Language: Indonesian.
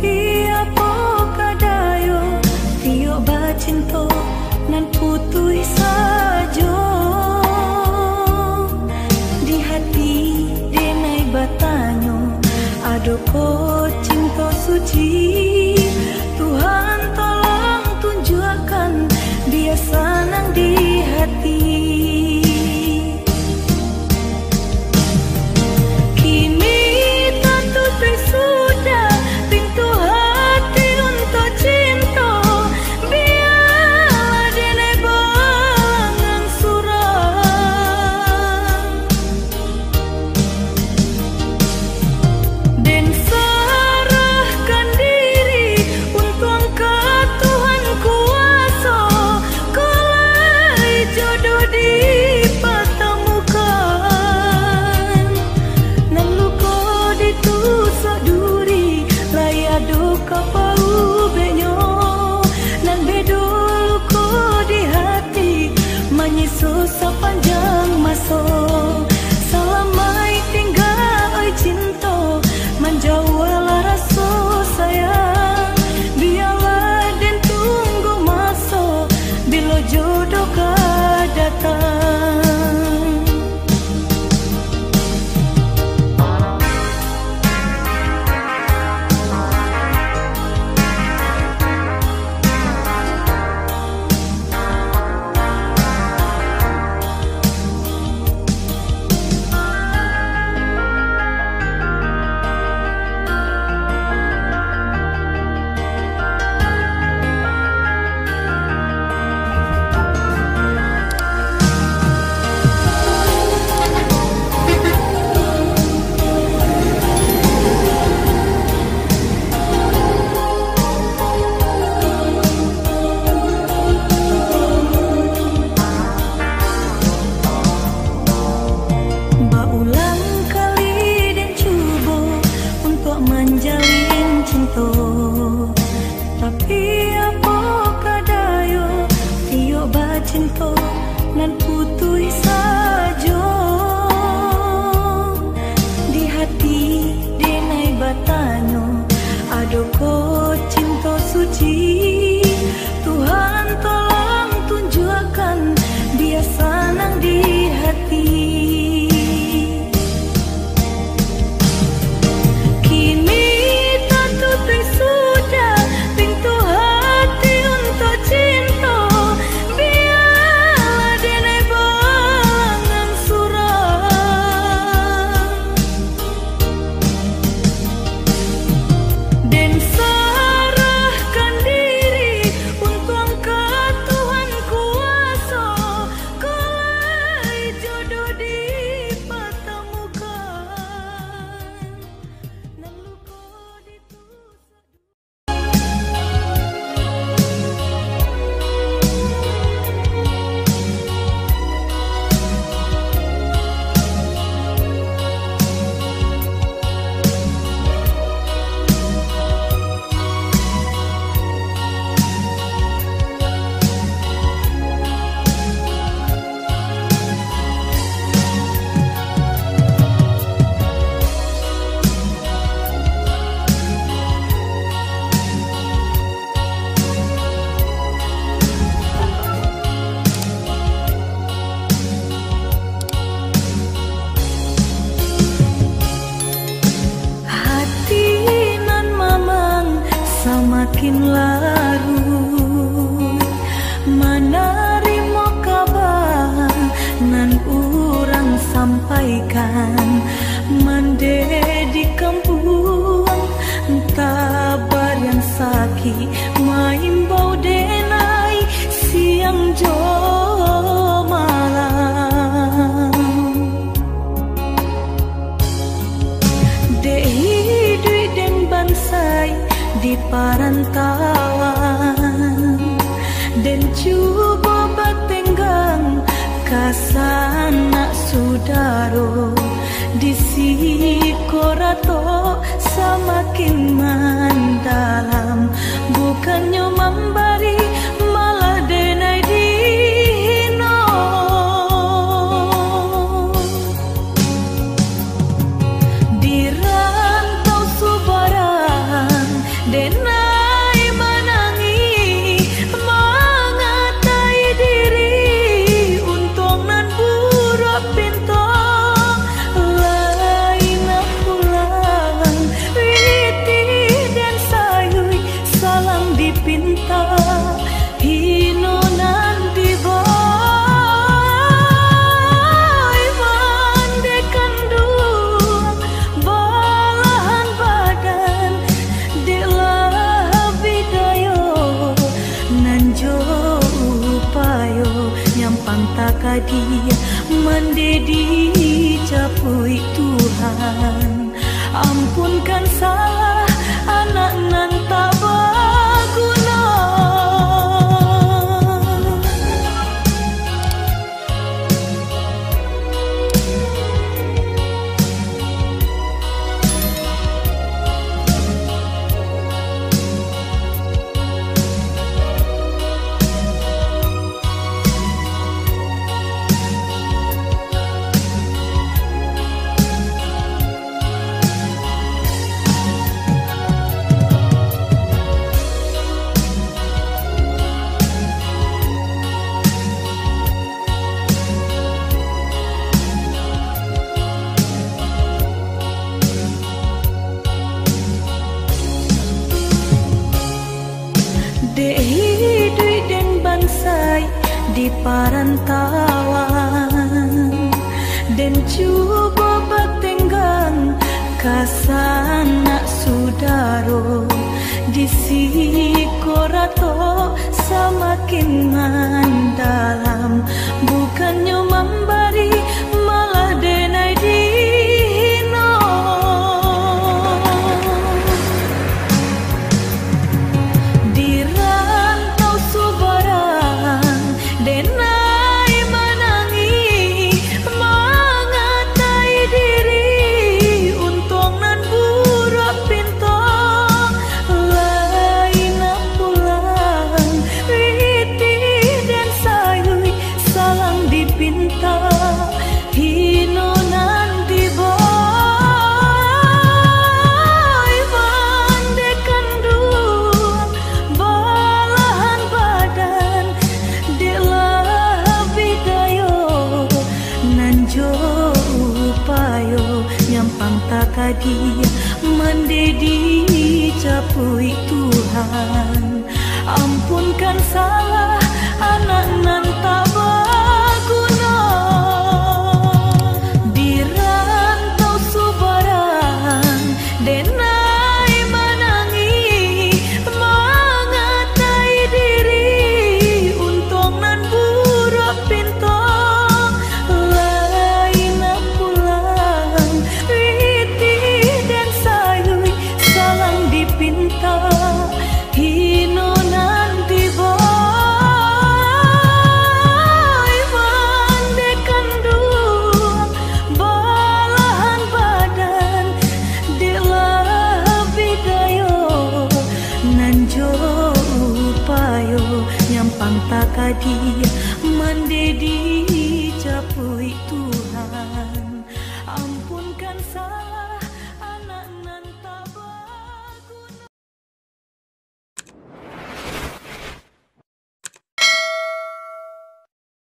Tapi apa kadayo Tio bacinto nan putui sajo di hati denai batanyo adoko cinta suci. Tuhan tolong tunjukkan dia senang di hati. Sepanjang masa selamai tinggal oi cinta menjauhlah rasa sayang. Biarlah dan tunggu masa bila jodoh kau datang. Tapi apa kadayo Tio bacinto nan putui sajo di hati denai batanyo adoko cinta suci. Tuhan tolong tunjukkan dia senang di hati. Semakin larut menerima kabar nan urang sampaikan mande di kampung tabar yang sakit main bau denai siang jo malam dehi dui den bansai di parantauan dan coba batenggang kasana sudaro di sikorato semakin mendalam bukannya memberi malah denai dihino di rantau subaran mendedi capui Tuhan. Ampunkan salah anak nan tak berguna. Hidup dan bansai di parantauan, dan cuba bertenggang kasana sudaro di sikorato semakin mendalam, bukannya memberi malah denai dihino. Di rantau subarang denai menangi, mengatai diri untung nan burak pintang lain pulang riti dan sayui salang dipinta hino nan diboy bandekan dua balahan badan delah bidayo nanjo upayo nyampang takadi mendedi capui Tuhan. Ampunkan salah anak nan tak berguna. Di rantau subarang denai menangi, mengatai diri untung nan burak pintang lain pulang riti dan sayui salang dipinta hino nan diboy bandekan dua balahan badan delah bidayo nanjo upayo nyampang takadi mendedi